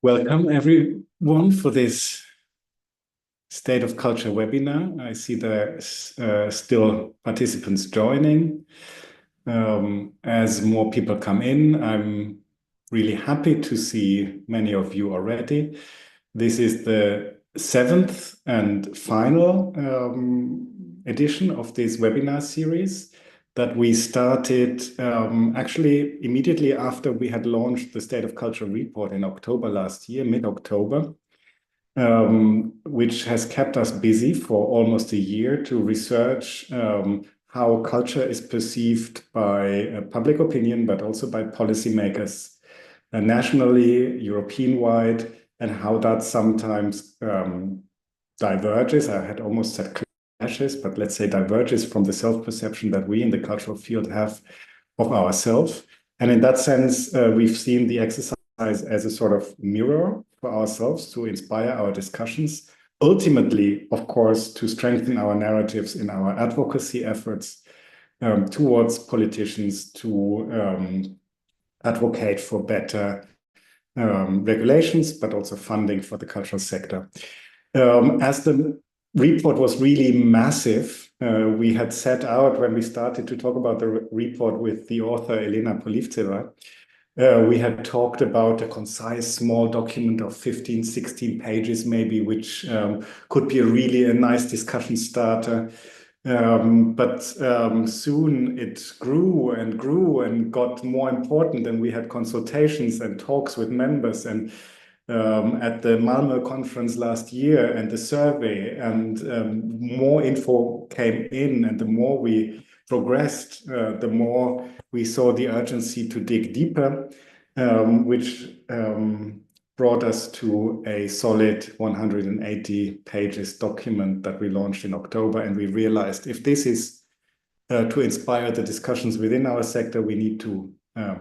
Welcome everyone for this State of Culture webinar. I see there's still participants joining. As more people come in, I'm really happy to see many of you already. This is the seventh and final edition of this webinar series that we started actually immediately after we had launched the State of Culture report in October last year, mid-October, which has kept us busy for almost a year to research how culture is perceived by public opinion, but also by policymakers nationally, European-wide, and how that sometimes diverges. I had almost said clashes, but let's say diverges from the self-perception that we in the cultural field have of ourselves. And in that sense, we've seen the exercise as a sort of mirror for ourselves to inspire our discussions. Ultimately, of course, to strengthen our narratives in our advocacy efforts towards politicians to advocate for better regulations, but also funding for the cultural sector. As the report was really massive, we had set out when we started to talk about the report with the author Elena Polivtseva. We had talked about a concise small document of 15, 16 pages maybe, which could be a nice discussion starter. But soon it grew and got more important, and we had consultations and talks with members and at the Malmö conference last year and the survey, and more info came in, and the more we progressed, the more we saw the urgency to dig deeper, which brought us to a solid 180 pages document that we launched in October. And we realized if this is to inspire the discussions within our sector, we need to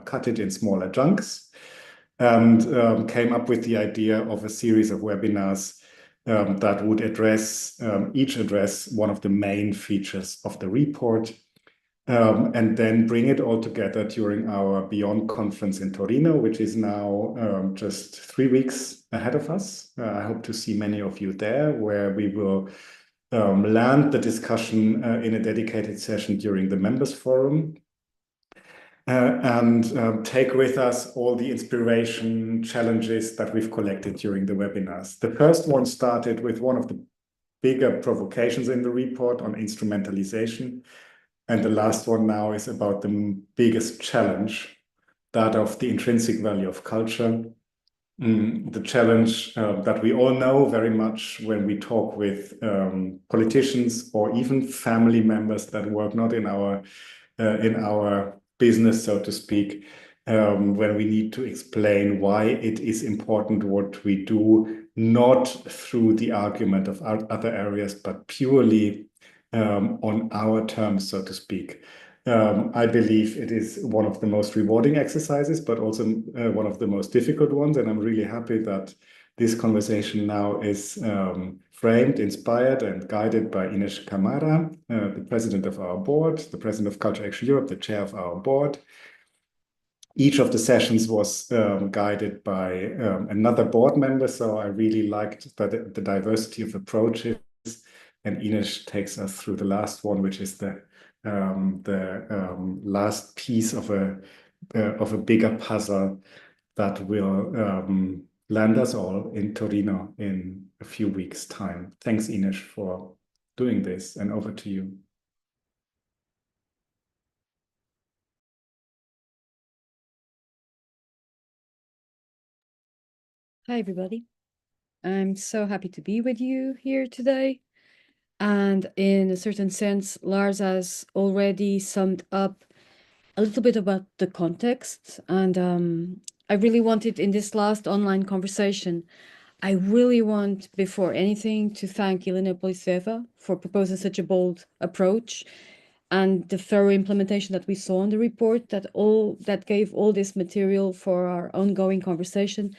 cut it in smaller chunks, and came up with the idea of a series of webinars that would each address one of the main features of the report, and then bring it all together during our Beyond conference in Torino, which is now just 3 weeks ahead of us. I hope to see many of you there, where we will land the discussion in a dedicated session during the members forum, and take with us all the inspiration challenges that we've collected during the webinars. The first one started with one of the bigger provocations in the report on instrumentalization. And the last one now is about the biggest challenge, that of the intrinsic value of culture. The challenge that we all know very much when we talk with politicians or even family members that work not in our business, so to speak, when we need to explain why it is important what we do, not through the argument of other areas, but purely on our terms, so to speak. I believe it is one of the most rewarding exercises, but also one of the most difficult ones. And I'm really happy that this conversation now is framed, inspired, and guided by Ines Camara, the president of our board, the president of Culture Action Europe, the chair of our board. Each of the sessions was guided by another board member. So I really liked the diversity of approaches. And Ines takes us through the last one, which is the last piece of a bigger puzzle that will land us all in Torino in a few weeks' time. Thanks, Ines, for doing this, and over to you. Hi, everybody. I'm so happy to be with you here today. And in a certain sense, Lars has already summed up a little bit about the context. And I really wanted in this last online conversation, I really want, before anything, to thank Elena Poliseva for proposing such a bold approach and the thorough implementation that we saw in the report, that gave all this material for our ongoing conversation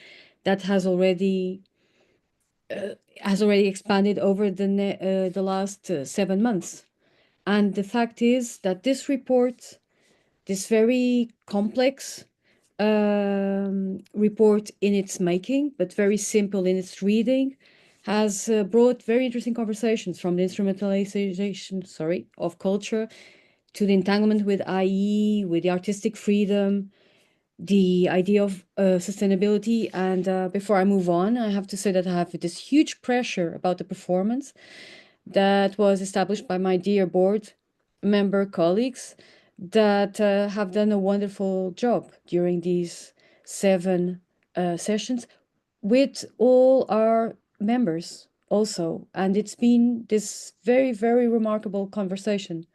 that has already expanded over the last 7 months. And the fact is that this report, this very complex report, report in its making, but very simple in its reading, has brought very interesting conversations from the instrumentalization, of culture to the entanglement with IE, with the artistic freedom, the idea of sustainability. And before I move on, I have to say that I have this huge pressure about the performance that was established by my dear board member colleagues that have done a wonderful job during these 7 sessions with all our members also. And it's been this very, very remarkable conversation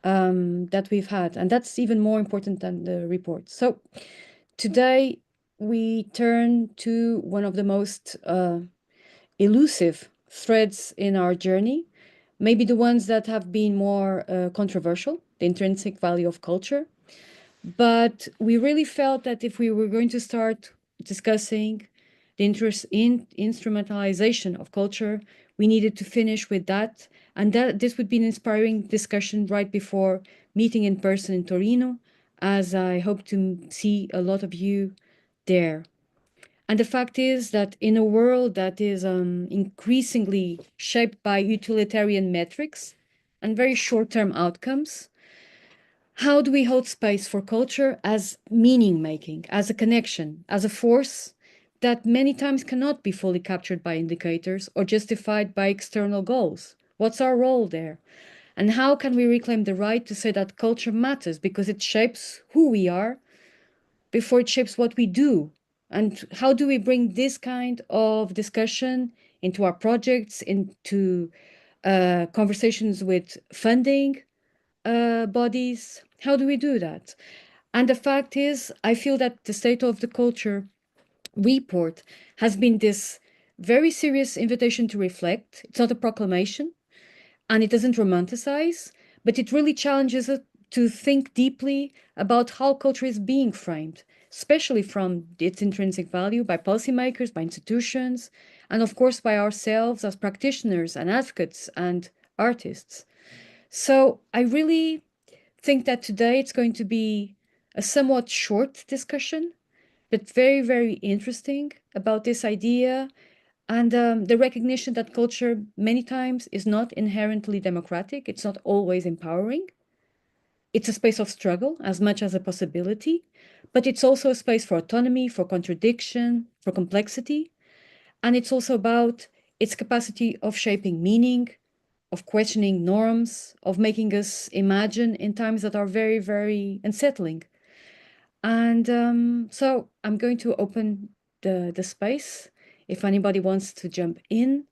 that we've had. And that's even more important than the report. So today we turn to one of the most elusive threads in our journey, maybe the ones that have been more controversial, the intrinsic value of culture. But we really felt that if we were going to start discussing the interest in instrumentalization of culture, we needed to finish with that. And that this would be an inspiring discussion right before meeting in person in Torino, as I hope to see a lot of you there. And the fact is that in a world that is increasingly shaped by utilitarian metrics and very short-term outcomes, how do we hold space for culture as meaning making, as a connection, as a force that many times cannot be fully captured by indicators or justified by external goals? What's our role there? And how can we reclaim the right to say that culture matters because it shapes who we are before it shapes what we do? And how do we bring this kind of discussion into our projects, into conversations with funding bodies? How do we do that? And the fact is, I feel that the State of the Culture report has been this very serious invitation to reflect. It's not a proclamation, and it doesn't romanticize, but it really challenges us to think deeply about how culture is being framed, especially from its intrinsic value by policymakers, by institutions, and of course by ourselves as practitioners and advocates and artists. So I really think that today it's going to be a somewhat short discussion, but very, very interesting about this idea and the recognition that culture many times is not inherently democratic. It's not always empowering. It's a space of struggle as much as a possibility, but it's also a space for autonomy, for contradiction, for complexity. And it's also about its capacity of shaping meaning, of questioning norms, of making us imagine in times that are very, very unsettling. And so I'm going to open the space if anybody wants to jump in.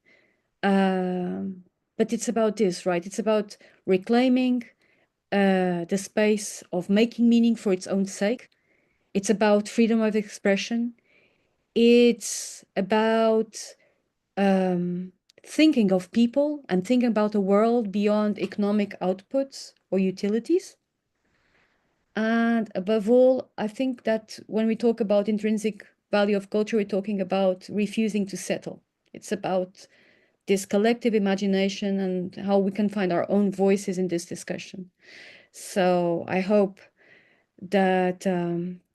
But it's about this, right? It's about reclaiming the space of making meaning for its own sake. It's about freedom of expression. It's about thinking of people and thinking about a world beyond economic outputs or utilities. And above all, I think that when we talk about intrinsic value of culture, we're talking about refusing to settle. It's about this collective imagination and how we can find our own voices in this discussion. So I hope that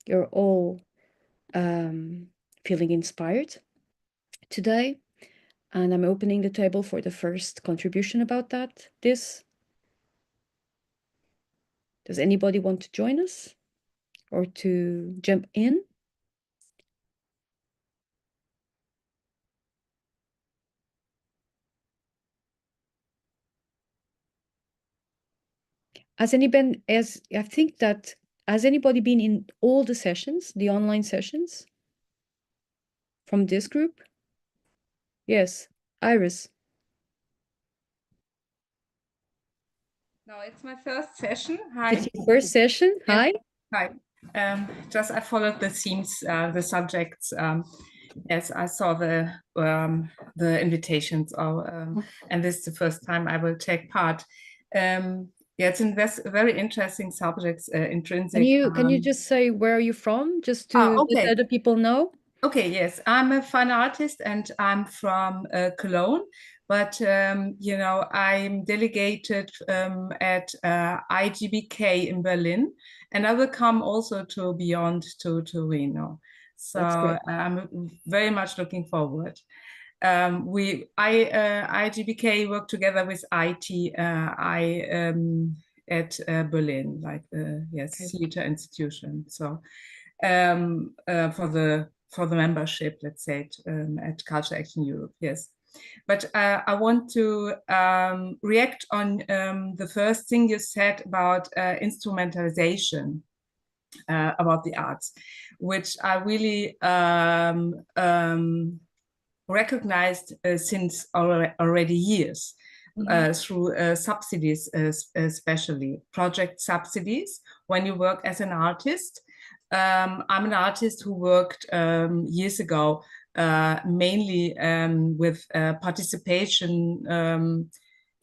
you're all feeling inspired today. And I'm opening the table for the first contribution about that. Does anybody want to join us or to jump in? Has anybody, I think that, has anybody been in all the sessions, the online sessions from this group? Yes, Iris. No, it's my first session. Hi. It's your first session. Hi. Hi. Just I followed the themes, the subjects. Yes, I saw the invitations, and this is the first time I will take part. Yeah, it's a very interesting subject, intrinsic. Can you just say where are you from, just to okay. let other people know? Okay, yes, I'm a fine artist and I'm from Cologne, but you know, I'm delegated at IGBK in Berlin, and I will come also to beyond to Reno. So That's great. I'm very much looking forward. IGBK work together with at Berlin, like yes, Okay. theater institution. So for the membership, let's say, at Culture Action Europe, yes. But I want to react on the first thing you said about instrumentalization about the arts, which I really recognized since already years. Through subsidies, especially project subsidies. When you work as an artist, I'm an artist who worked years ago mainly with participation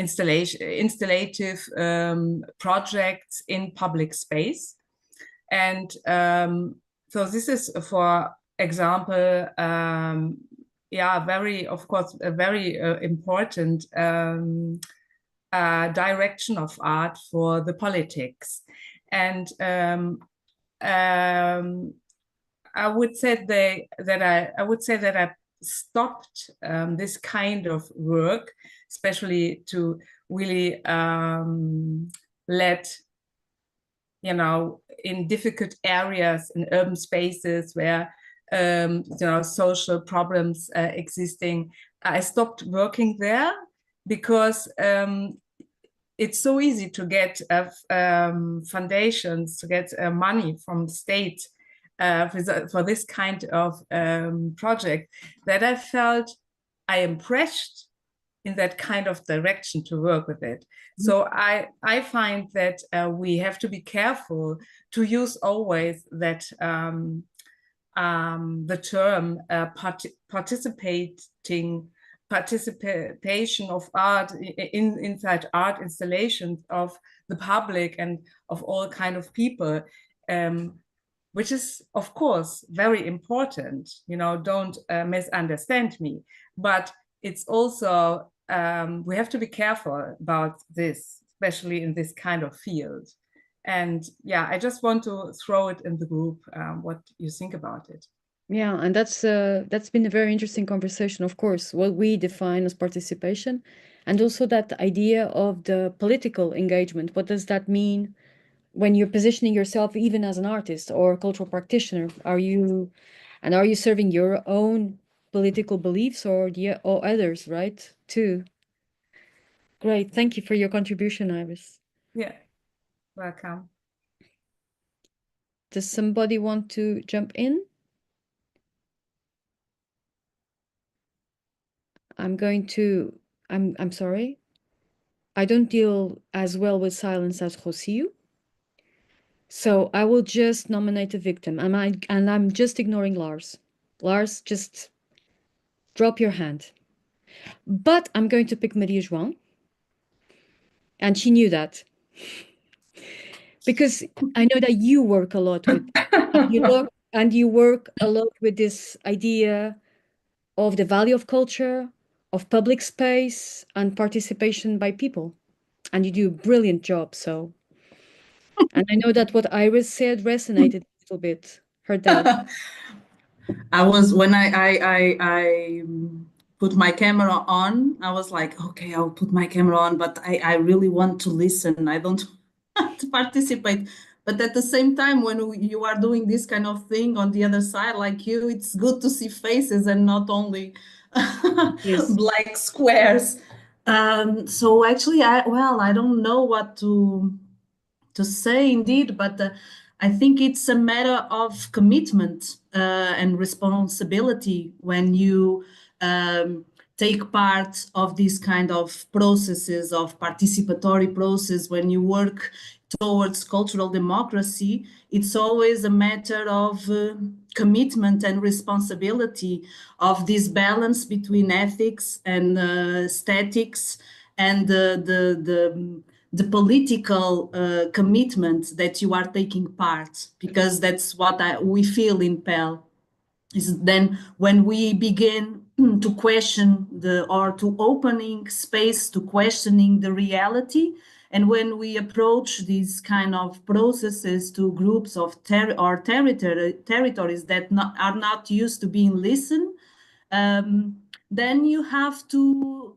installative projects in public space. And so this is, for example, yeah, very, of course, a very important direction of art for the politics. And I would say that I stopped this kind of work, especially to really let, you know, in difficult areas, in urban spaces where social problems existing. I stopped working there because it's so easy to get foundations, to get money from the state for this kind of project, that I felt I am pressured in that kind of direction to work with it. So I find that we have to be careful to use always that the term participation of art inside art installations of the public and of all kind of people, which is of course very important. You know, don't misunderstand me, but it's also we have to be careful about this, especially in this kind of field. And yeah, I just want to throw it in the group, what you think about it. Yeah, and that's been a very interesting conversation, of course, what we define as participation, and also that idea of the political engagement. What does that mean when you're positioning yourself even as an artist or a cultural practitioner? Are you serving your own political beliefs or others, right? Too. Great. Thank you for your contribution, Iris. Yeah, welcome. Does somebody want to jump in? I'm sorry. I don't deal as well with silence as Rocio. So I will just nominate a victim. And I'm just ignoring Lars. Lars, just drop your hand. But I'm going to pick Maria João. And she knew that. Because I know that you work a lot with you work a lot with this idea of the value of culture, of public space, and participation by people. And you do a brilliant job. So, and I know that what Iris said resonated a little bit. Her dad. I was when I put my camera on, I was like, okay, I'll put my camera on, but I really want to listen. I don't want to participate. But at the same time, when you are doing this kind of thing on the other side, like you, it's good to see faces and not only Yes. black squares. So actually, I don't know what to say indeed, but I think it's a matter of commitment and responsibility when you take part of these kind of processes of participatory process. When you work towards cultural democracy, it's always a matter of commitment and responsibility, of this balance between ethics and aesthetics and the political commitment that you are taking part, because that's what we feel in PEL. Is then when we begin to question or to opening space to questioning the reality And when we approach these kind of processes to groups of territories that are not used to being listened, then you have to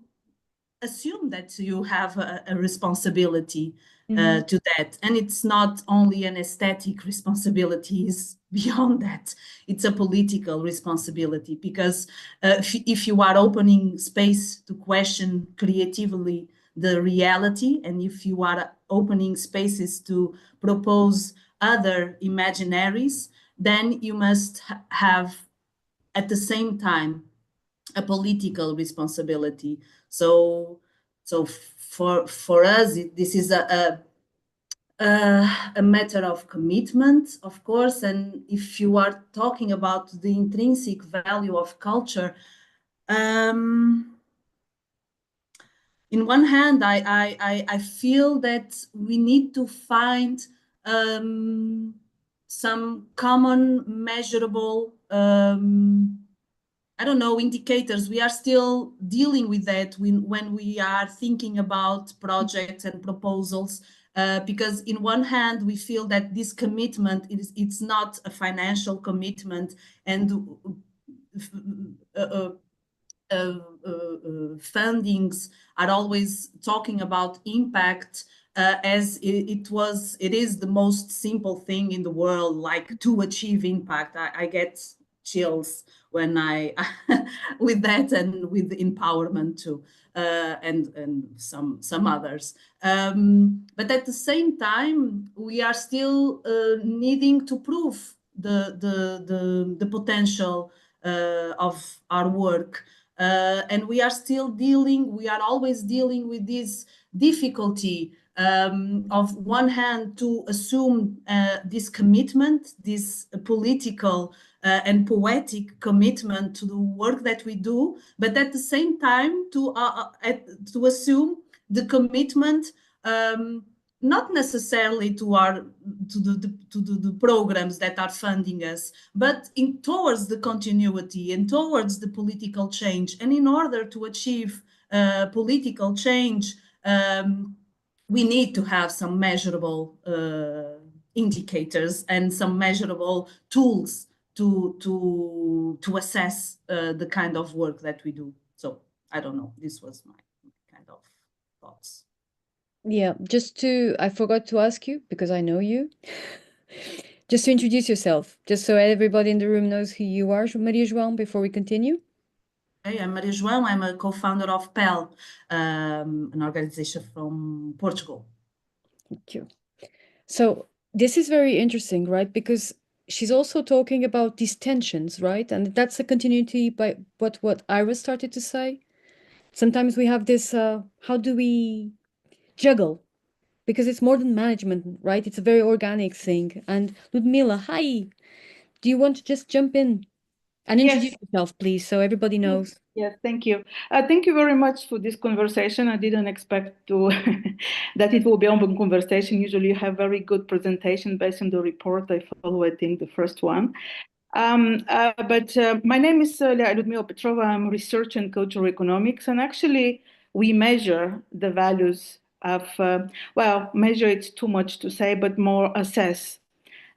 assume that you have a responsibility to that. And it's not only an aesthetic responsibility, it's beyond that. It's a political responsibility, because if you are opening space to question creatively the reality, and if you are opening spaces to propose other imaginaries, then you must have at the same time a political responsibility. So for us, this is a matter of commitment, of course. And if you are talking about the intrinsic value of culture, in one hand, I feel that we need to find some common measurable I don't know, indicators. We are still dealing with that when we are thinking about projects and proposals, because in one hand, we feel that this commitment it's not a financial commitment, and fundings are always talking about impact, as it is the most simple thing in the world, like to achieve impact. I get chills when I with that, and with empowerment too, and some others. But at the same time, we are still needing to prove the potential of our work. And we are always dealing with this difficulty, of one hand, to assume this commitment, this political and poetic commitment to the work that we do, but at the same time to assume the commitment, not necessarily to the programs that are funding us, but towards the continuity and towards the political change. And in order to achieve political change, we need to have some measurable indicators and some measurable tools to assess the kind of work that we do. So I don't know. This was my kind of thoughts. Yeah, I forgot to ask you, because I know you, just to introduce yourself, just so everybody in the room knows who you are, Maria João, before we continue. Hey, I'm Maria João. I'm a co-founder of PEL, an organization from Portugal. Thank you. So this is very interesting, right? Because she's also talking about these tensions, right? And that's a continuity by what Ira started to say. Sometimes we have this, how do we juggle? Because it's more than management, right? It's a very organic thing. And Ludmila, hi. Do you want to just jump in and introduce yourself, please, so everybody knows? Yes, thank you. Thank you very much for this conversation. I didn't expect to that it will be open conversation. Usually you have very good presentation based on the report. I follow, I think, the first one. But my name is Ludmila Petrova. I'm research in cultural economics, and actually we measure the values of, measure it's too much to say, but more assess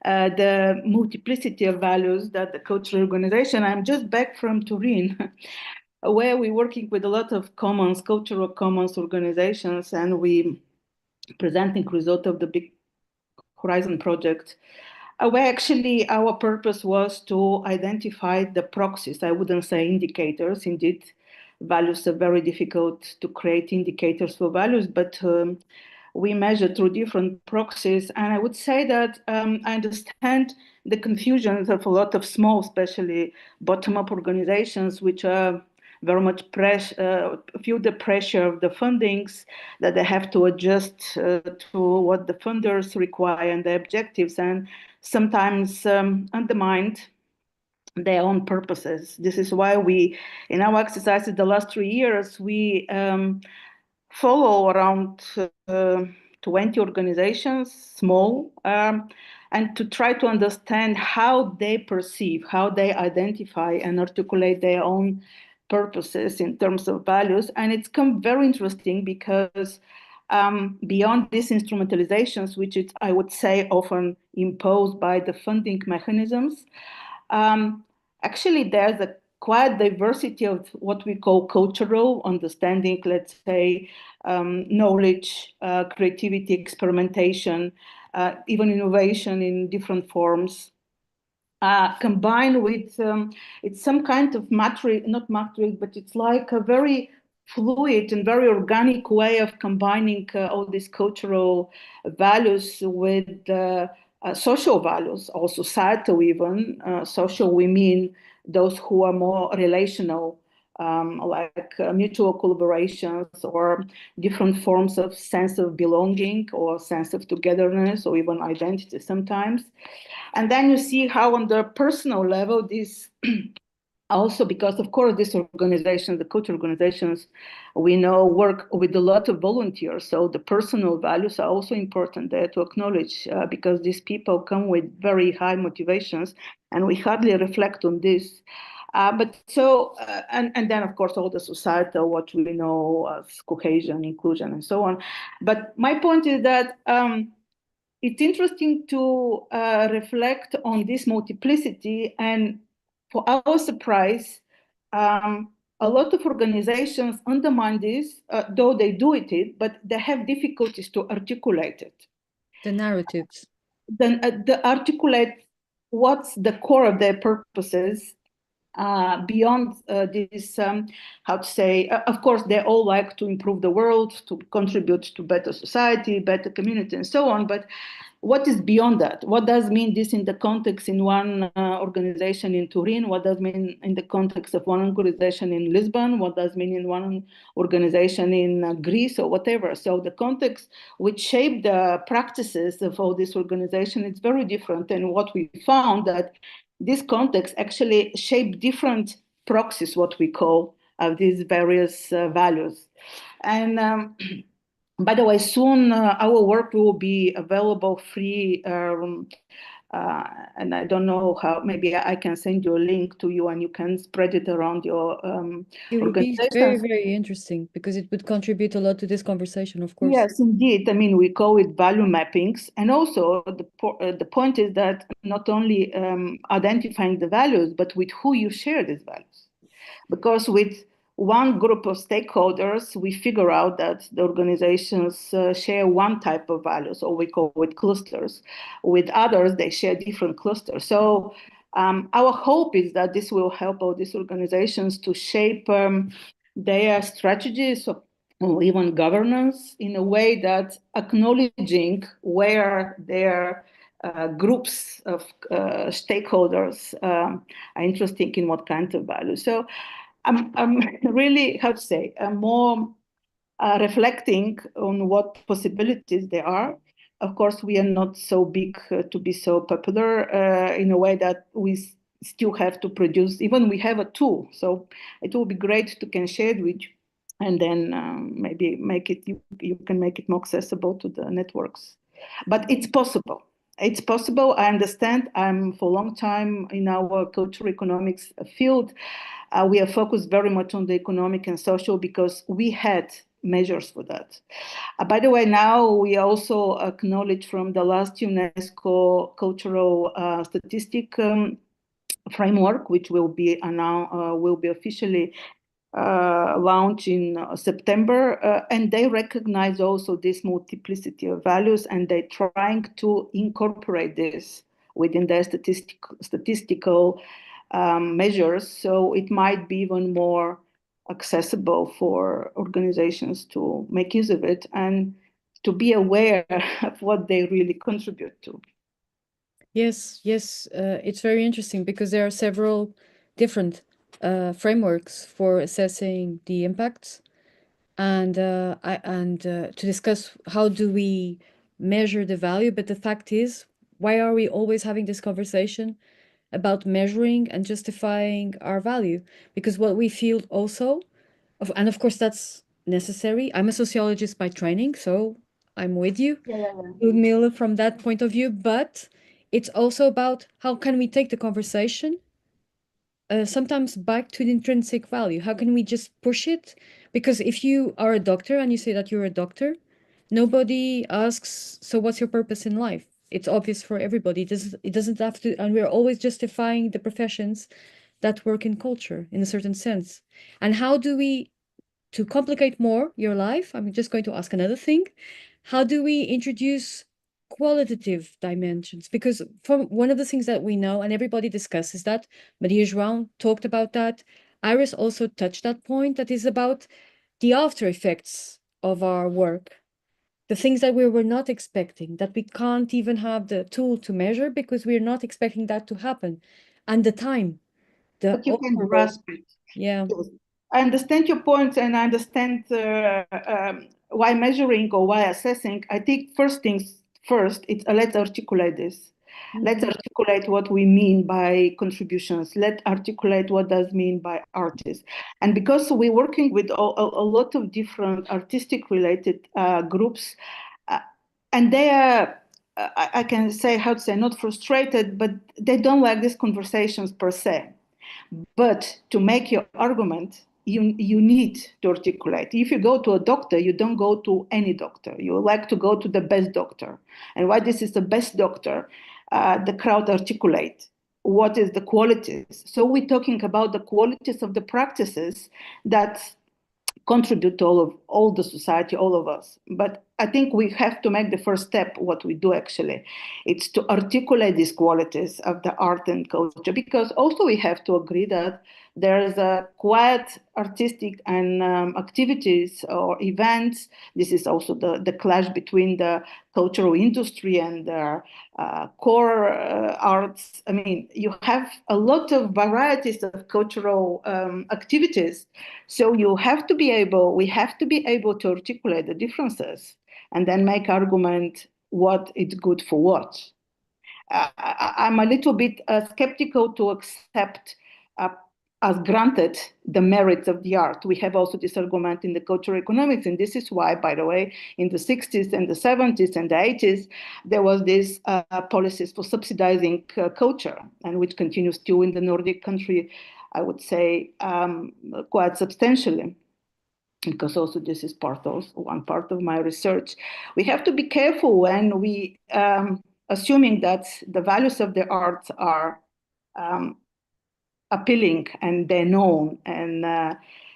the multiplicity of values that the cultural organization. I'm just back from Turin, where we're working with a lot of commons, cultural commons organizations, and we presenting result of the Big Horizon project, where actually our purpose was to identify the proxies. I wouldn't say indicators. Indeed, values are very difficult to create indicators for values, but we measure through different proxies. And I would say that I understand the confusions of a lot of small, especially bottom-up organizations, which are very much feel the pressure of the fundings, that they have to adjust to what the funders require and the objectives, and sometimes undermine their own purposes. This is why we, in our exercises the last 3 years, we follow around 20 organizations, small, and to try to understand how they perceive, how they identify and articulate their own purposes in terms of values. And it's come very interesting because beyond these instrumentalizations, which I would say often imposed by the funding mechanisms, actually there's a quite diversity of what we call cultural understanding, let's say, knowledge, creativity, experimentation, even innovation in different forms, combined with it's some kind of matrix, not matrix, but it's like a very fluid and very organic way of combining all these cultural values with social values, or societal even. Social, we mean those who are more relational, like mutual collaborations or different forms of sense of belonging or sense of togetherness or even identity sometimes. And then you see how on the personal level, this also, because of course, these organizations, the cultural organizations, we know work with a lot of volunteers. So the personal values are also important there to acknowledge, because these people come with very high motivations and we hardly reflect on this. And then of course, all the societal, what we know as cohesion, inclusion, and so on. But my point is that it's interesting to reflect on this multiplicity, and for our surprise, a lot of organizations undermine this, though they do it, but they have difficulties to articulate it. The narratives. Then the articulate what's the core of their purposes beyond this, how to say, of course, they all like to improve the world, to contribute to better society, better community, and so on. But what is beyond that? What does mean this in the context in one organization in Turin? What does mean in the context of one organization in Lisbon? What does mean in one organization in Greece or whatever? So the context which shaped the practices of all this organization is very different. And what we found that this context actually shaped different proxies, what we call, of these various values. And by the way, soon our work will be available free. And I don't know how, maybe I can send you a link to you and you can spread it around your It would be organization. very, very interesting because it would contribute a lot to this conversation, of course. Yes, indeed. I mean, we call it value mappings. And also the point is that not only identifying the values, but with who you share these values. Because with one group of stakeholders, we figure out that the organizations share one type of values, or we call it clusters. With others, they share different clusters. So our hope is that this will help all these organizations to shape their strategies or even governance in a way that acknowledging where their groups of stakeholders are interested in what kind of values. So I'm really, how to say, more reflecting on what possibilities there are. Of course, we are not so big to be so popular in a way that we still have to produce, even we have a tool. So it will be great to can share it with you, and then maybe make it, you can make it more accessible to the networks. But it's possible. It's possible. I understand. I'm for a long time in our cultural economics field. We are focused very much on the economic and social because we had measures for that. By the way, now we also acknowledge from the last UNESCO cultural statistic framework, which will be officially launched in September, and they recognize also this multiplicity of values, and they're trying to incorporate this within their statistical measures, so it might be even more accessible for organizations to make use of it and to be aware of what they really contribute to. Yes, it's very interesting because there are several different frameworks for assessing the impacts, and to discuss how do we measure the value. But the fact is, why are we always having this conversation about measuring and justifying our value? Because what we feel also, and of course that's necessary. I'm a sociologist by training, so I'm with you, Ludmila, from that point of view. But it's also about how can we take the conversation sometimes back to the intrinsic value. How can we just push it? Because if you are a doctor and you say that you're a doctor, Nobody asks, so what's your purpose in life? It's obvious for everybody. It doesn't have to, and we're always justifying the professions that work in culture in a certain sense. And how do we, to complicate more your life, I'm just going to ask another thing. How do we introduce qualitative dimensions? Because from one of the things that we know and everybody discusses that, Maria João talked about that, Iris also touched that point, that is about the after effects of our work, the things that we were not expecting, that we can't even have the tool to measure because we're not expecting that to happen. And the time, the But you can overall, grasp it. yeah. Yes. I understand your points, and I understand why measuring or why assessing. I think first things first, let's articulate this. Let's articulate what we mean by contributions. Let's articulate what does mean by artists. And because we're working with a lot of different artistic related groups, and they are, I can say, how to say, not frustrated, but they don't like these conversations per se. But to make your argument, you need to articulate. If you go to a doctor, you don't go to any doctor. You like to go to the best doctor. And why this is the best doctor, the crowd articulate. What is the qualities? So we're talking about the qualities of the practices that contribute to all the society, all of us. But I think we have to make the first step, what we do actually. It's to articulate these qualities of the art and culture, because also we have to agree that there is a quiet artistic and activities or events. This is also the clash between the cultural industry and the core arts. I mean, you have a lot of varieties of cultural activities. So we have to be able to articulate the differences and then make argument what is good for what. I'm a little bit skeptical to accept as granted the merits of the art. We have also this argument in the cultural economics, and this is why, by the way, in the 60s and the 70s and the 80s, there was this policies for subsidizing culture, and which continues still in the Nordic country, I would say, quite substantially. Because also this is one part of my research. We have to be careful when we assuming that the values of the arts are appealing and they're known. And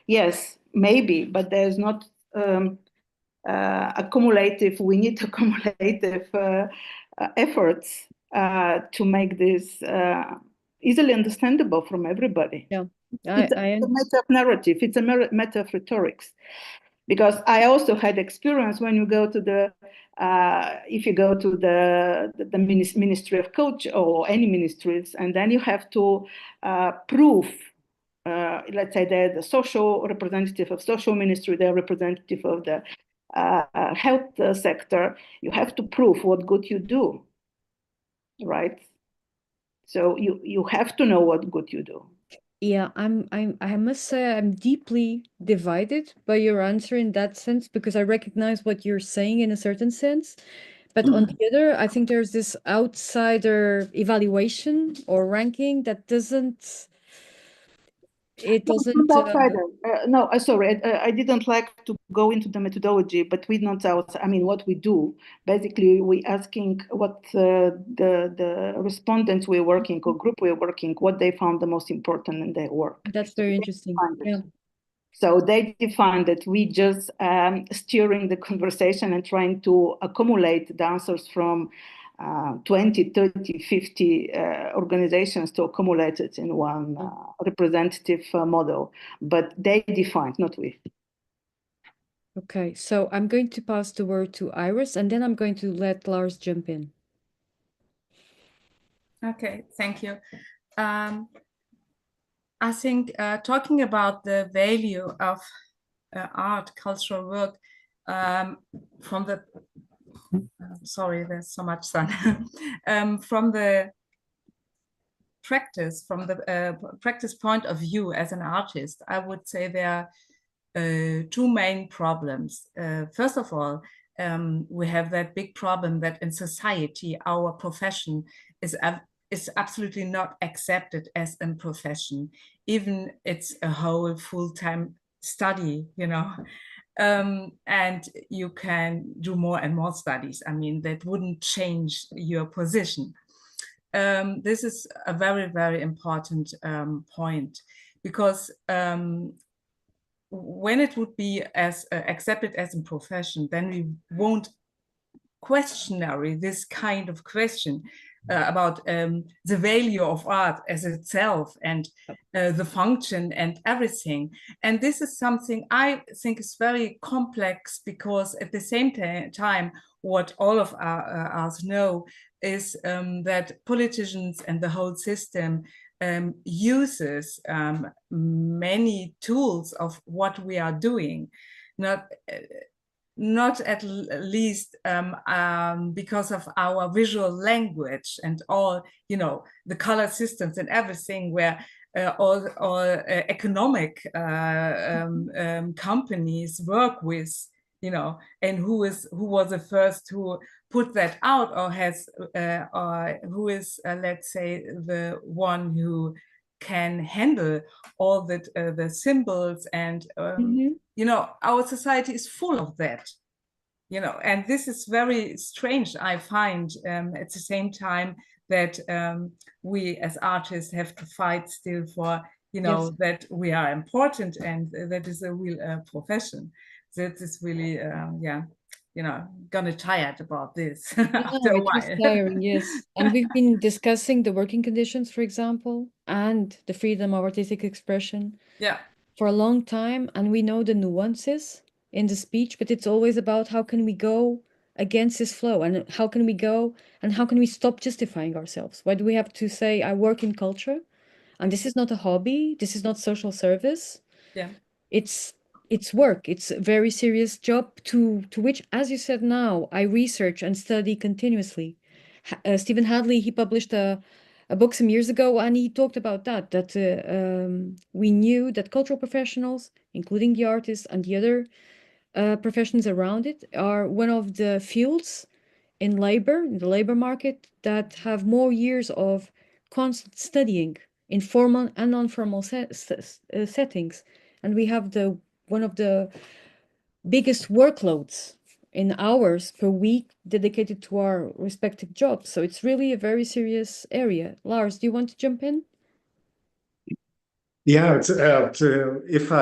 yes, maybe, but there's not we need accumulative efforts to make this easily understandable from everybody. Yeah, It's a matter of narrative. It's a matter of rhetorics. Because I also had experience when you go to if you go to the Ministry of Culture or any ministries, and then you have to prove, let's say they're the social representative of social ministry, they're representative of the health sector, you have to prove what good you do, right? So you have to know what good you do. Yeah, I must say I'm deeply divided by your answer in that sense, because I recognize what you're saying in a certain sense. But on the other, I think there's this outsider evaluation or ranking that doesn't. It doesn't. No, sorry, I didn't like to go into the methodology, but we not out. I mean, what we do basically, we asking what the respondents we're working or group we're working, what they found the most important in their work. That's very interesting. Yeah. So they defined that we just steering the conversation and trying to accumulate the answers from 20, 30, 50 organizations to accumulate it in one representative model. But they defined, not we. Okay, so I'm going to pass the word to Iris, and then I'm going to let Lars jump in. Okay, thank you. I think talking about the value of art, cultural work, from the sorry, there's so much sun. From the practice point of view as an artist, I would say there are two main problems. First of all, we have that big problem that in society our profession is absolutely not accepted as a profession, even it's a whole full-time study, you know. and you can do more and more studies. I mean, that wouldn't change your position. This is a very, very important point, because when it would be as accepted as a profession, then we won't questionary this kind of question about the value of art as itself and the function and everything. And this is something I think is very complex, because at the same time, what all of us know is that politicians and the whole system uses many tools of what we are doing, not at least because of our visual language and all, you know, the color systems and everything, where all economic companies work with, you know, and who was the first who put that out, or has or who is let's say the one who can handle all the symbols and you know, our society is full of that, you know, and this is very strange, I find, at the same time that we as artists have to fight still for, you know, yes, that we are important, and that is a real profession. That is really, yeah, you know, gonna tired about this after a while. It is tiring, yes. And we've been discussing the working conditions, for example, and the freedom of artistic expression. Yeah. For a long time, and we know the nuances in the speech, but it's always about how can we go against this flow, and how can we go, and how can we stop justifying ourselves? Why do we have to say, I work in culture, and this is not a hobby, this is not social service. Yeah. It's work, it's a very serious job to which, as you said now, I research and study continuously. Stephen Hadley, he published a book some years ago, and he talked about that we knew that cultural professionals, including the artists and the other professions around it, are one of the fields in the labor market, that have more years of constant studying in formal and non-formal settings. And we have one of the biggest workloads in hours per week dedicated to our respective jobs. So it's really a very serious area. Lars, do you want to jump in? Yeah, it's, if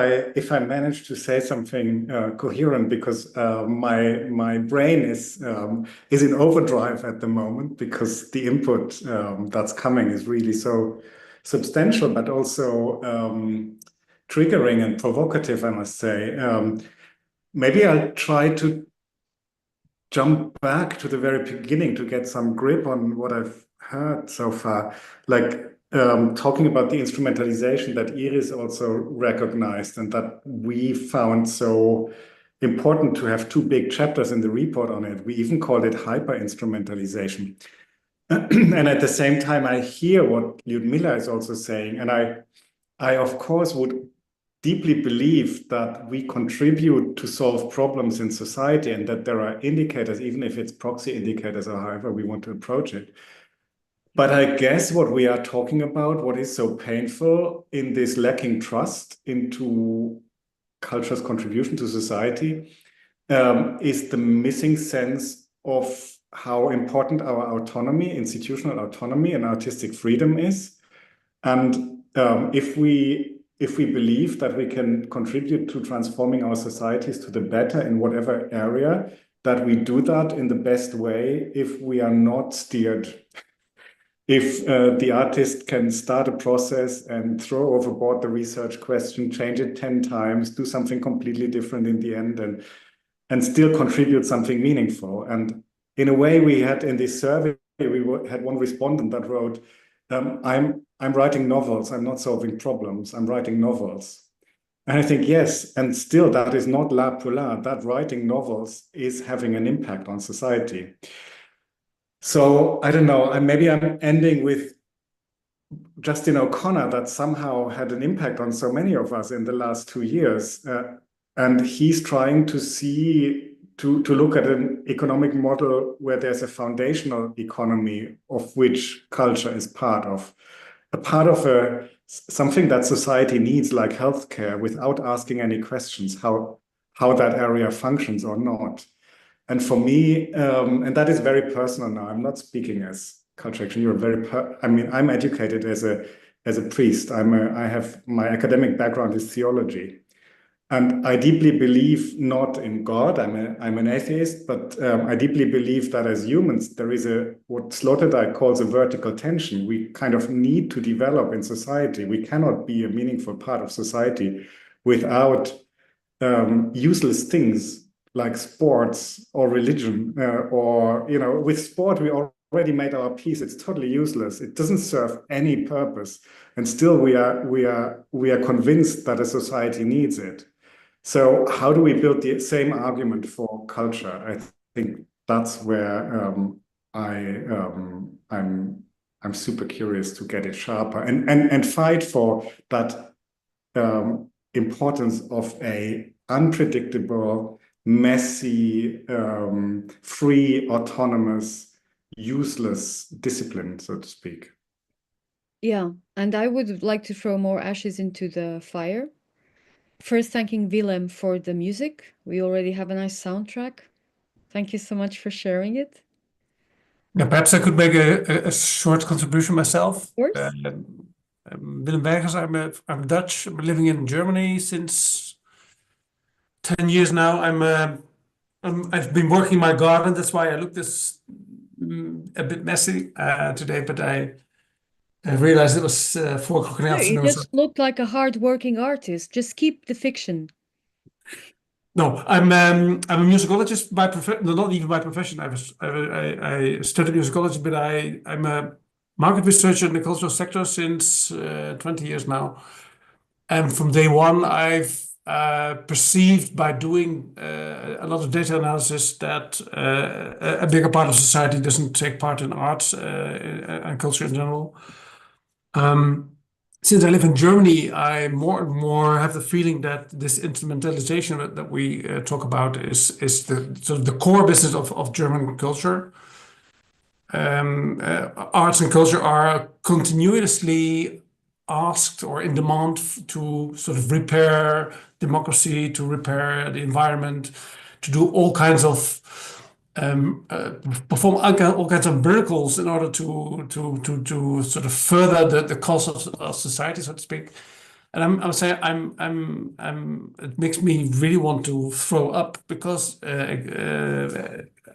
I manage to say something coherent, because my brain is in overdrive at the moment, because the input that's coming is really so substantial, but also triggering and provocative, I must say. Maybe I'll try to jump back to the very beginning to get some grip on what I've heard so far, like talking about the instrumentalization that Iris also recognized, and that we found so important to have two big chapters in the report on it. We even called it hyper-instrumentalization. And at the same time, I hear what Lyudmila is also saying, and I of course would deeply believe that we contribute to solve problems in society, and that there are indicators, even if it's proxy indicators or however we want to approach it. But I guess what we are talking about, what is so painful in this lacking trust into culture's contribution to society, is the missing sense of how important our autonomy, institutional autonomy and artistic freedom is. And if we believe that we can contribute to transforming our societies to the better in whatever area, that we do that in the best way if we are not steered. If the artist can start a process and throw overboard the research question, change it 10 times, do something completely different in the end, and still contribute something meaningful. And in a way, we had in this survey, we had one respondent that wrote, I'm writing novels, I'm not solving problems, I'm writing novels. And I think, yes, and still that is not la pour la, that writing novels is having an impact on society. So I don't know, maybe I'm ending with Justin O'Connor, that somehow had an impact on so many of us in the last 2 years. And he's trying to look at an economic model where there's a foundational economy of which culture is part of something that society needs, like healthcare, without asking any questions. How how that area functions or not. And for me, and that is very personal now. I'm not speaking as culture action. You're very. I mean, I'm educated as a priest. I have my academic background is theology, and I deeply believe not in God. I'm an atheist, but I deeply believe that as humans there is what Sloterdijk calls a vertical tension. We kind of need to develop in society. We cannot be a meaningful part of society without useless things like sports or religion, or with sport we already made our peace. It's totally useless. It doesn't serve any purpose, and still we are convinced that a society needs it. So how do we build the same argument for culture? I think that's where I'm super curious to get it sharper and fight for that importance of a unpredictable, messy, free, autonomous, useless discipline, so to speak. Yeah, and I would like to throw more ashes into the fire. First, thanking Willem for the music. We already have a nice soundtrack. Thank you so much for sharing it. Yeah, perhaps I could make a short contribution myself. Of course. Willem Weigers, I'm Dutch. I'm living in Germany since 10 years now. I've been working my garden. That's why I look this a bit messy today, but I realized it was 4 o'clock in the No, afternoon. you just look like a hard-working artist. Just keep the fiction. No, I'm a musicologist by profession. No, not even by profession. I studied musicology, but I'm a market researcher in the cultural sector since 20 years now. And from day one, I've perceived by doing a lot of data analysis that a bigger part of society doesn't take part in arts and culture in general. Since I live in Germany, I more and more have the feeling that this instrumentalization that we talk about is the core business of German culture. Arts and culture are continuously asked or in demand to sort of repair democracy, to repair the environment, to do all kinds of perform all kinds of miracles in order to sort of further the cause of society, so to speak. And I'm saying it makes me really want to throw up because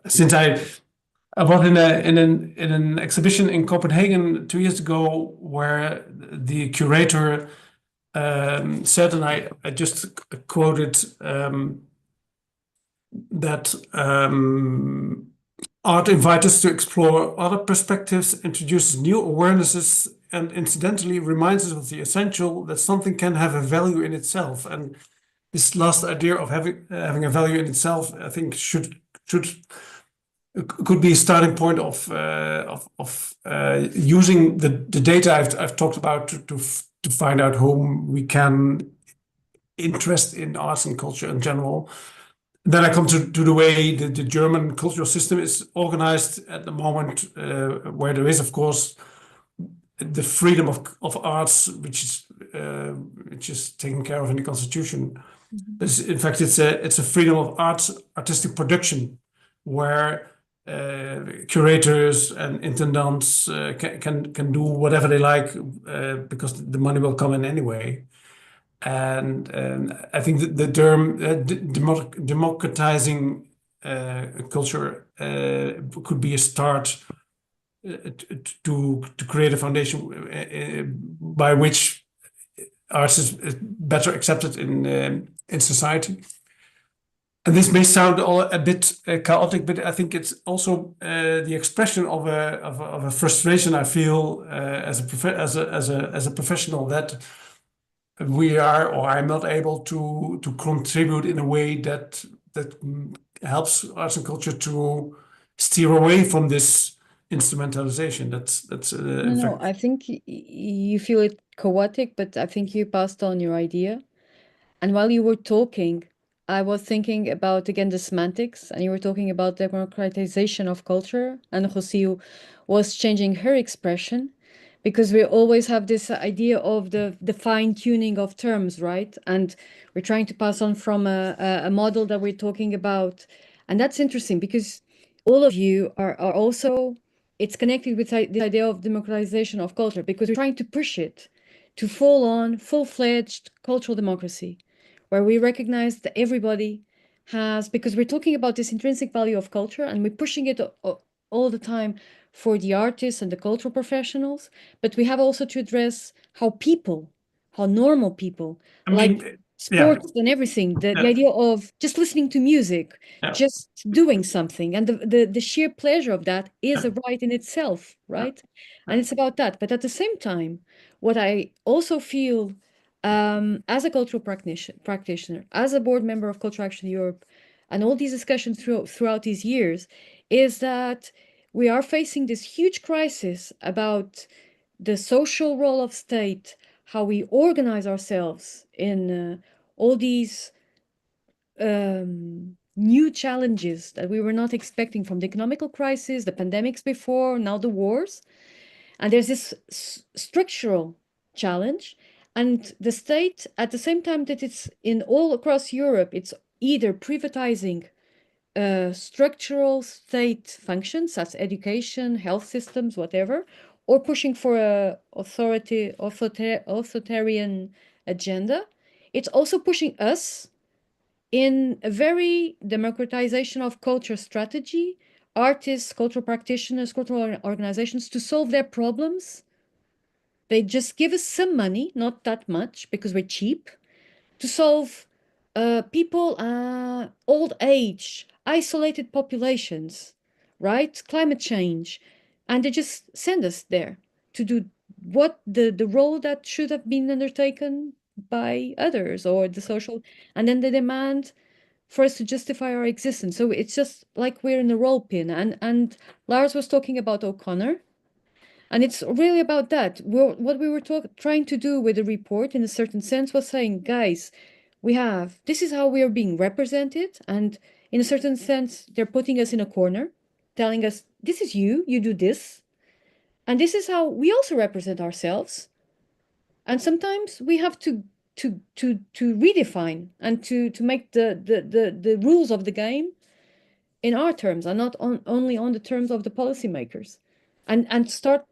since I was in an exhibition in Copenhagen 2 years ago where the curator said, and I just quoted that art invites us to explore other perspectives, introduces new awarenesses, and incidentally reminds us of the essential that something can have a value in itself. And this last idea of having a value in itself, I think, could be a starting point of using the data I've talked about to find out whom we can interest in arts and culture in general. Then I come to the way the German cultural system is organized at the moment, where there is, of course, the freedom of arts, which is taken care of in the constitution. Mm-hmm. In fact, it's a freedom of artistic production, where curators and intendants can do whatever they like because the money will come in anyway. And I think the term democratizing culture could be a start to create a foundation by which arts is better accepted in society. And this may sound a bit chaotic, but I think it's also the expression of a frustration I feel as a professional that we are, or I'm not able to contribute in a way that helps arts and culture to steer away from this instrumentalization. That's no, I think you feel it chaotic, but I think you passed on your idea. And while you were talking, I was thinking about, again, the semantics, and you were talking about democratization of culture, and Rocio was changing her expression. because we always have this idea of the fine tuning of terms, right? And we're trying to pass on from a model that we're talking about. And that's interesting because all of you are also, it's connected with this idea of democratization of culture, because we're trying to push it to full-fledged cultural democracy, where we recognize that everybody has, because we're talking about this intrinsic value of culture and we're pushing it all the time for the artists and the cultural professionals, but we have also to address how normal people, I like mean, sports and everything, the idea of just listening to music, just doing something, and the sheer pleasure of that is a right in itself, right? And it's about that. But at the same time, what I also feel as a cultural practitioner, as a board member of Cultural Action Europe, and all these discussions throughout these years, is that we are facing this huge crisis about the social role of state, how we organize ourselves in all these new challenges that we were not expecting, from the economical crisis, the pandemics before, now the wars. And there's this structural challenge. And the state, at the same time that it's in all across Europe, it's either privatizing structural state functions, such as education, health systems, whatever, or pushing for a authoritarian agenda. It's also pushing us in a very democratization of culture strategy, artists, cultural practitioners, cultural organizations, to solve their problems. They just give us some money, not that much, because we're cheap, to solve people, old age, isolated populations, right? Climate change. And they just send us there to do what the role that should have been undertaken by others or the social, and then they demand for us to justify our existence. So it's just like we're in a role pin. And Lars was talking about O'Connor. And it's really about that. What we were trying to do with the report, in a certain sense, was saying, guys, this is how we are being represented. And in a certain sense, they're putting us in a corner, telling us, this is you do this. And this is how we also represent ourselves. And sometimes we have to redefine and to make the rules of the game in our terms, and not only on the terms of the policymakers, and stop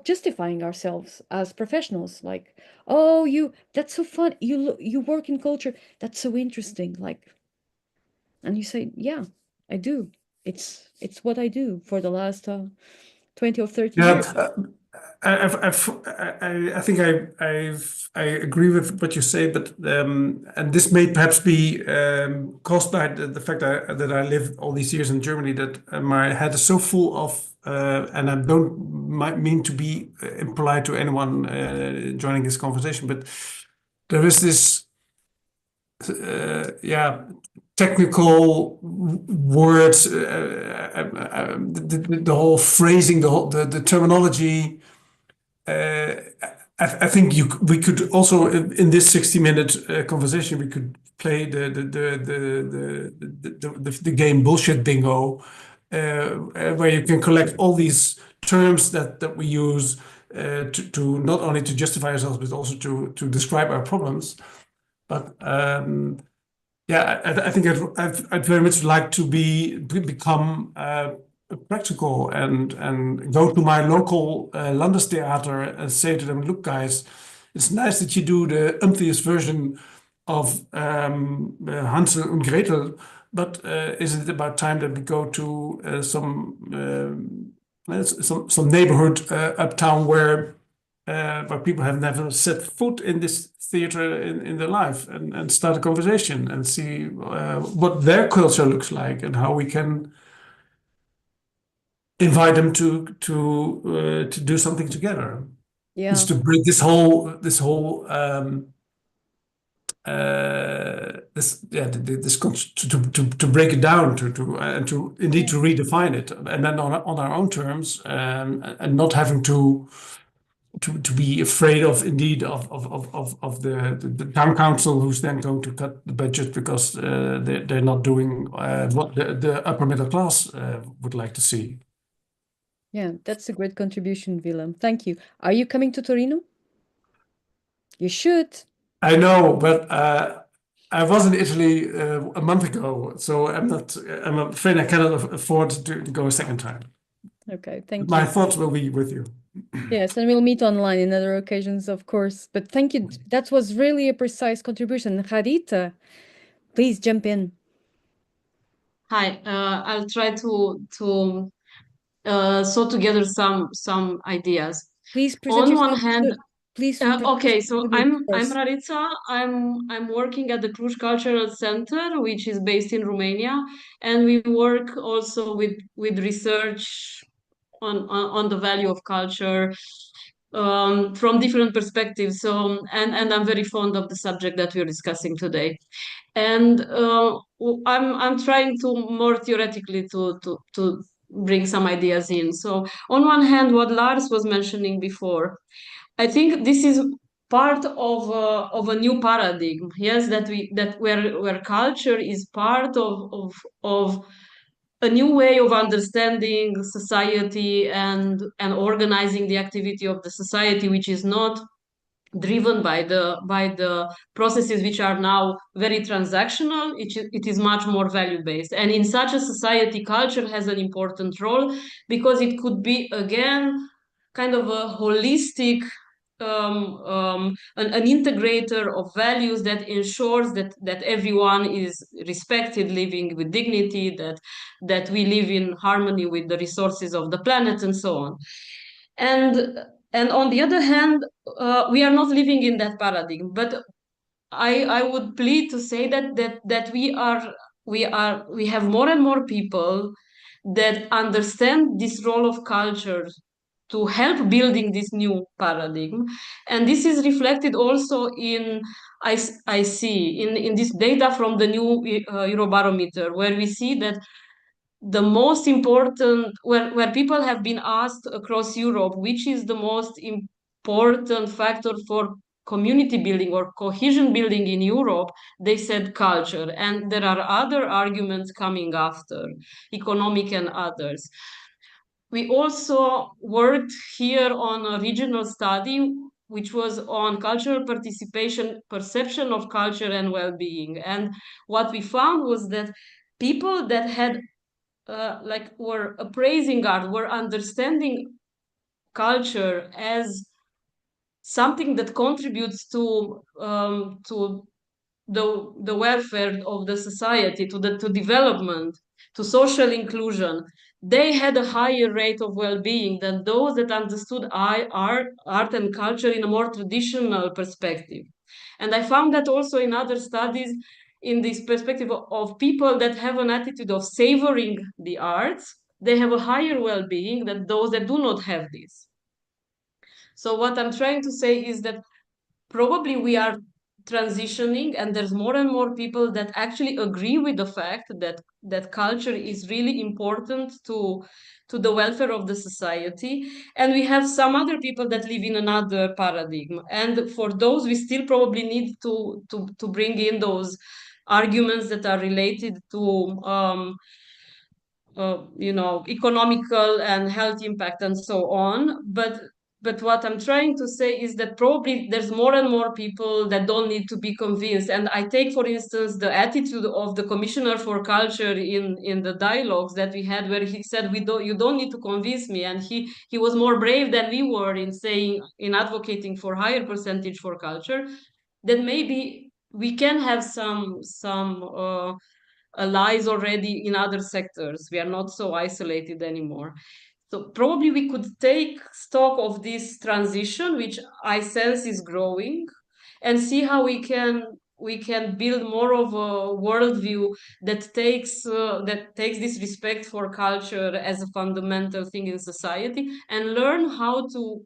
justifying ourselves as professionals, like, oh, that's so fun, you work in culture, that's so interesting, like, and you say, yeah, I do. It's what I do for the last 20 or 30 years. I think I agree with what you say, but and this may perhaps be caused by the fact that I lived all these years in Germany, that my head is so full of and I don't mean to be impolite to anyone joining this conversation, but there is this technical words, the whole phrasing, the terminology. I think we could also, in this 60-minute conversation, we could play the game bullshit bingo, where you can collect all these terms that we use to not only to justify ourselves, but also to describe our problems. But I think I'd very much like to become practical and go to my local Landestheater and say to them, look, guys, it's nice that you do the umptieth version of Hansel and Gretel, but isn't it about time that we go to some neighborhood uptown where people have never set foot in this theater in their life, and start a conversation and see what their culture looks like and how we can invite them to do something together. Yeah. It's to break this whole to break it down and to indeed to redefine it, and then on our own terms, and not having to be afraid of the town council, who's then going to cut the budget because they're not doing what the upper middle class would like to see. Yeah, that's a great contribution, Willem. Thank you. Are you coming to Torino? You should. I know, but I was in Italy a month ago, so I'm afraid I cannot afford to go a second time. Okay, thank My you. thoughts will be with you. Yes, and we'll meet online in other occasions, of course. But thank you. That was really a precise contribution. Harita, please jump in. Hi, I'll try to sort together some ideas. Please present On one yourself. hand, Please. okay, so I'm first. Rarița. I'm working at the Cluj Cultural Center, which is based in Romania, and we work also with research on the value of culture from different perspectives. So and I'm very fond of the subject that we're discussing today. And I'm trying to more theoretically to bring some ideas in. So on one hand, what Lars was mentioning before, I think this is part of a new paradigm. Yes, that where culture is part of a new way of understanding society and organizing the activity of the society, which is not driven by the processes which are now very transactional. It is much more value based, and in such a society culture has an important role because it could be again kind of a holistic an integrator of values that ensures that everyone is respected, living with dignity, that we live in harmony with the resources of the planet and so on. And on the other hand, we are not living in that paradigm. But I would plead to say that we have more and more people that understand this role of culture to help building this new paradigm. And this is reflected also in I see in this data from the new Eurobarometer, where we see that the most important, where people have been asked across Europe, which is the most important factor for community building or cohesion building in Europe, they said culture. And there are other arguments coming after, economic and others. We also worked here on a regional study which was on cultural participation, perception of culture and well-being. And what we found was that people that had were appraising art, were understanding culture as something that contributes to the welfare of the society, to development, to social inclusion. They had a higher rate of well-being than those that understood art and culture in a more traditional perspective. And I found that also in other studies, in this perspective of people that have an attitude of savoring the arts, they have a higher well-being than those that do not have this. So what I'm trying to say is that probably we are transitioning, and there's more and more people that actually agree with the fact that culture is really important to the welfare of the society. And we have some other people that live in another paradigm, and for those we still probably need to bring in those arguments that are related to economical and health impact and so on. But what I'm trying to say is that probably there's more and more people that don't need to be convinced. And I take, for instance, the attitude of the Commissioner for Culture in the dialogues that we had, where he said, you don't need to convince me. And he was more brave than we were in advocating for higher percentage for culture. That maybe we can have some allies already in other sectors. We are not so isolated anymore. So probably we could take stock of this transition, which I sense is growing, and see how we can build more of a worldview that takes this respect for culture as a fundamental thing in society, and learn how to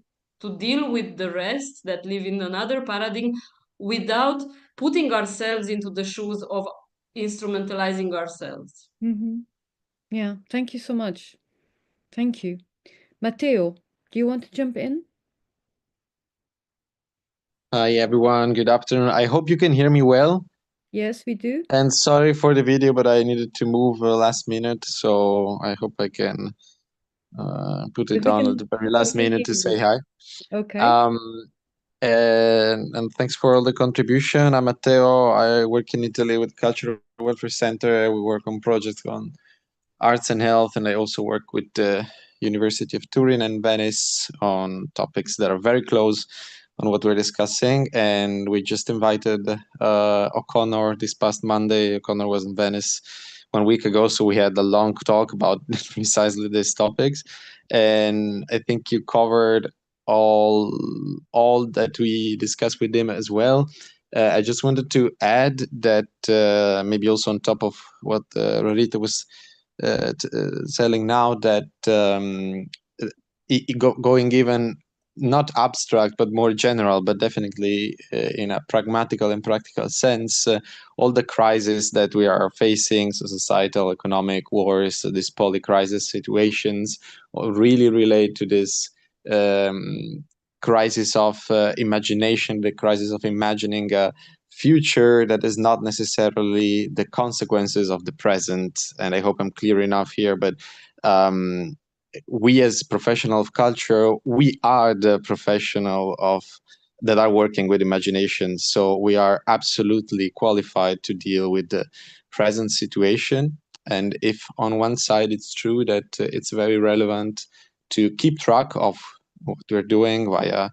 deal with the rest that live in another paradigm without putting ourselves into the shoes of instrumentalizing ourselves. Mm-hmm. Yeah, thank you so much. Thank you. Matteo, do you want to jump in? Hi, everyone. Good afternoon. I hope you can hear me well. Yes, we do. And sorry for the video, but I needed to move last minute, so I hope I can put But it we on can at the very last minute hear to you. say hi. Okay. And thanks for all the contribution. I'm Matteo. I work in Italy with Cultural Welfare Center. We work on projects on arts and health, and I also work with the University of Turin and Venice on topics that are very close on what we're discussing. And we just invited O'Connor this past Monday. O'Connor was in Venice 1 week ago, so we had a long talk about precisely these topics. And I think you covered all that we discussed with him as well. I just wanted to add that maybe also on top of what Rarita was selling now, that going even not abstract but more general, but definitely in a pragmatical and practical sense, all the crises that we are facing, so societal, economic, wars, these polycrisis situations, really relate to this crisis of imagination, the crisis of imagining a future that is not necessarily the consequences of the present. And I hope I'm clear enough here, but we as professional of culture, we are the professional of that are working with imagination. So we are absolutely qualified to deal with the present situation. And if on one side it's true that it's very relevant to keep track of what we're doing via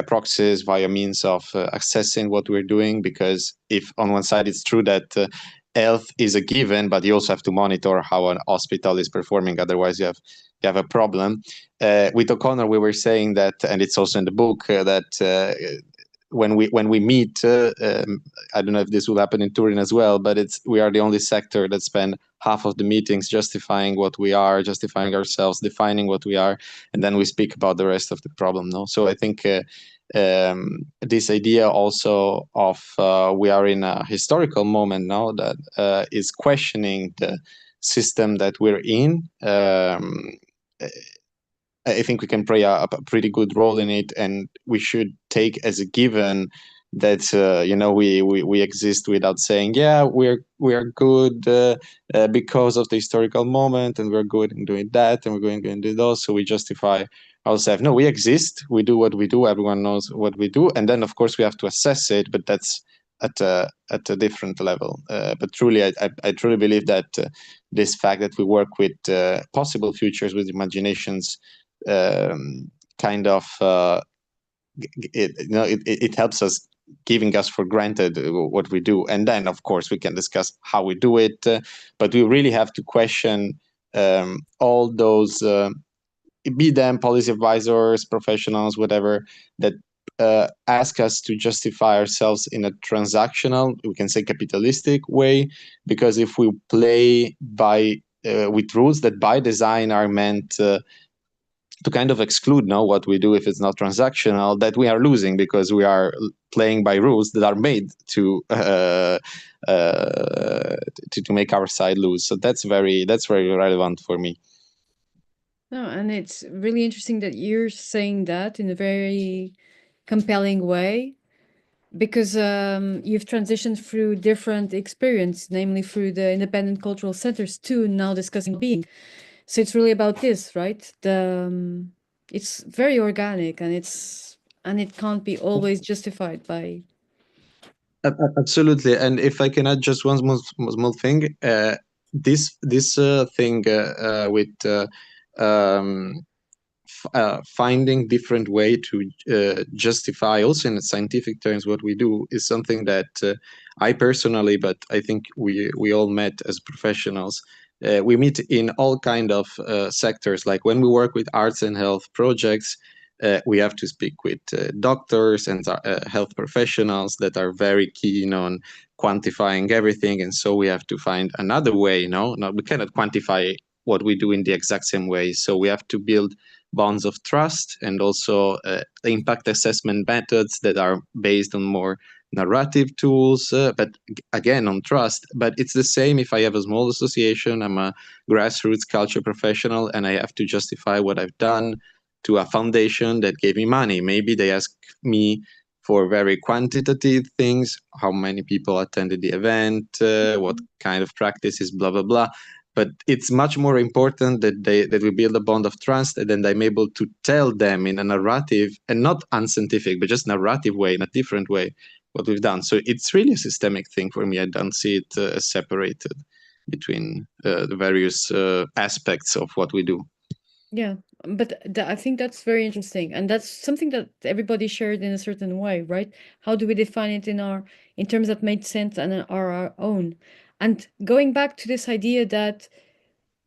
proxies, via means of accessing what we're doing, because if on one side it's true that health is a given, but you also have to monitor how an hospital is performing, otherwise you have a problem. With O'Connor, we were saying that, and it's also in the book, that when we meet, I don't know if this will happen in Turin as well, but we are the only sector that spend half of the meetings justifying what we are, justifying ourselves, defining what we are, and then we speak about the rest of the problem. No, so I think this idea also of we are in a historical moment now that is questioning the system that we're in. I think we can play a pretty good role in it, and we should take as a given that we exist without saying, yeah, we are good because of the historical moment, and we're good in doing that, and we're going to do those, so we justify ourselves. No, we exist, we do what we do, everyone knows what we do, and then of course we have to assess it, but that's at a different level. But truly, I truly believe that this fact that we work with possible futures with imaginations kind of it helps us, giving us for granted what we do, and then of course we can discuss how we do it, but we really have to question all those be them policy advisors, professionals, whatever, that ask us to justify ourselves in a transactional, we can say capitalistic way, because if we play by with rules that by design are meant to kind of exclude what we do if it's not transactional, that we are losing, because we are playing by rules that are made to make our side lose. So that's very relevant for me. No, and it's really interesting that you're saying that in a very compelling way, because you've transitioned through different experience, namely through the independent cultural centers to now discussing being. So it's really about this, right? It's very organic, and it can't be always justified by. Absolutely, and if I can add just one small thing, this thing with finding different way to justify also in scientific terms what we do is something that I personally, but I think we all met as professionals. We meet in all kind of sectors. Like when we work with arts and health projects, we have to speak with doctors and health professionals that are very keen on quantifying everything, and so we have to find another way. No, we cannot quantify what we do in the exact same way, so we have to build bonds of trust, and also impact assessment methods that are based on more narrative tools, but again on trust. But it's the same if I have a small association, I'm a grassroots culture professional, and I have to justify what I've done to a foundation that gave me money. Maybe they ask me for very quantitative things, how many people attended the event, what kind of practices, blah, blah, blah. But it's much more important that we build a bond of trust, and then I'm able to tell them in a narrative, and not unscientific, but just narrative way, in a different way, what we've done. So it's really a systemic thing for me. I don't see it as separated between the various aspects of what we do. Yeah, but I think that's very interesting, and that's something that everybody shared in a certain way, right? How do we define it in terms that made sense and are our own? And going back to this idea that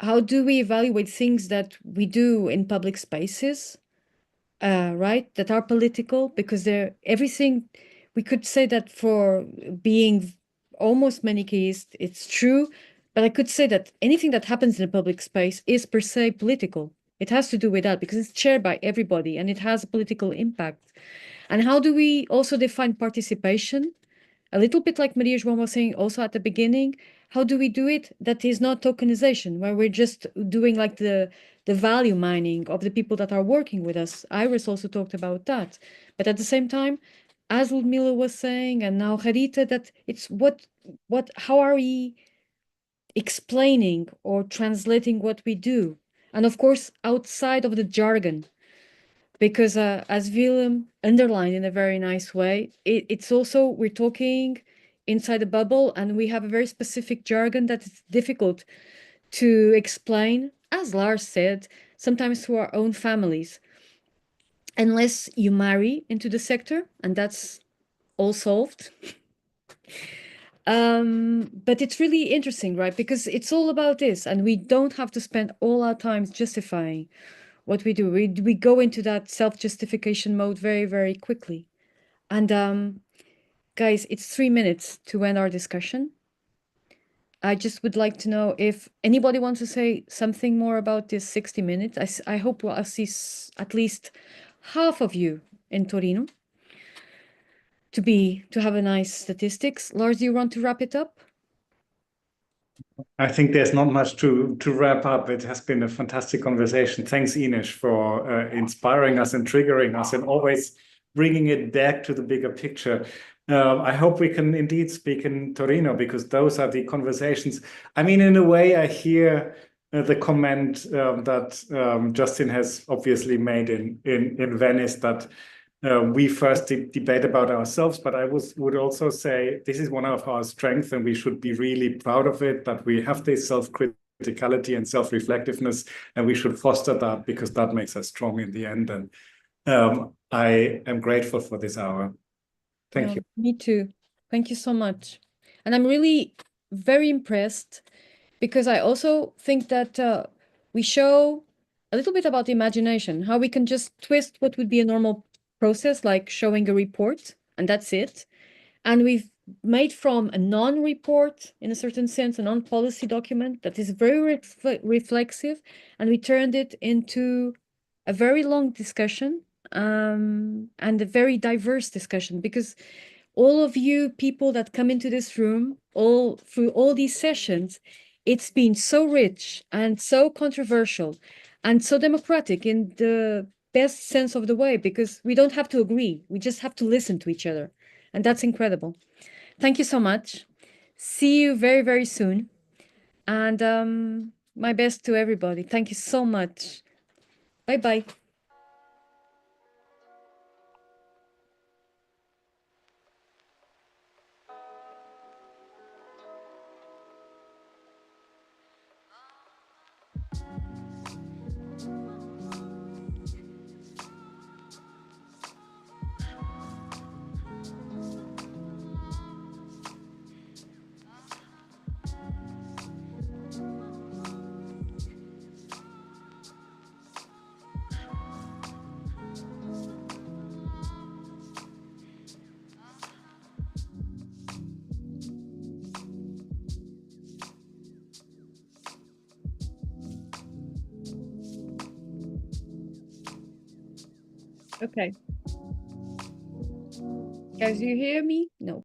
how do we evaluate things that we do in public spaces, right? That are political, because they're everything. We could say that for being almost manichaeist, it's true, but I could say that anything that happens in a public space is per se political. It has to do with that because it's shared by everybody and it has a political impact. And how do we also define participation? A little bit like Maria João was saying also at the beginning, how do we do it that is not tokenization, where we're just doing like the value mining of the people that are working with us? Iris also talked about that. But at the same time, as Ludmila was saying, and now Harita, that it's how are we explaining or translating what we do? And of course, outside of the jargon, because as Willem underlined in a very nice way, it's also, we're talking inside a bubble and we have a very specific jargon that is difficult to explain, as Lars said, sometimes to our own families. Unless you marry into the sector, and that's all solved. But it's really interesting, right? Because it's all about this, and we don't have to spend all our time justifying what we do. We go into that self-justification mode very, very quickly. And guys, it's 3 minutes to end our discussion. I just would like to know if anybody wants to say something more about this 60 minutes. I hope I'll see at least half of you in Torino to have a nice statistics. Lars, do you want to wrap it up? I think there's not much to wrap up. It has been a fantastic conversation. Thanks, Ines, for inspiring us and triggering us and always bringing it back to the bigger picture. I hope we can indeed speak in Torino, because those are the conversations. I mean, in a way, I hear the comment that Justin has obviously made in Venice, that we first debate about ourselves, but I would also say this is one of our strengths, and we should be really proud of it, that we have this self-criticality and self-reflectiveness, and we should foster that, because that makes us strong in the end. And I am grateful for this hour. Thank you. Me too. Thank you so much. And I'm really very impressed, because I also think that we show a little bit about imagination, how we can just twist what would be a normal process, like showing a report, and that's it. And we've made from a non-report, in a certain sense, a non-policy document that is very reflexive, and we turned it into a very long discussion and a very diverse discussion, because all of you people that come into this room, through all these sessions, it's been so rich and so controversial and so democratic in the best sense of the way, because we don't have to agree. We just have to listen to each other. And that's incredible. Thank you so much. See you very, very soon. And my best to everybody. Thank you so much. Bye-bye. Okay. Guys, do you hear me? No.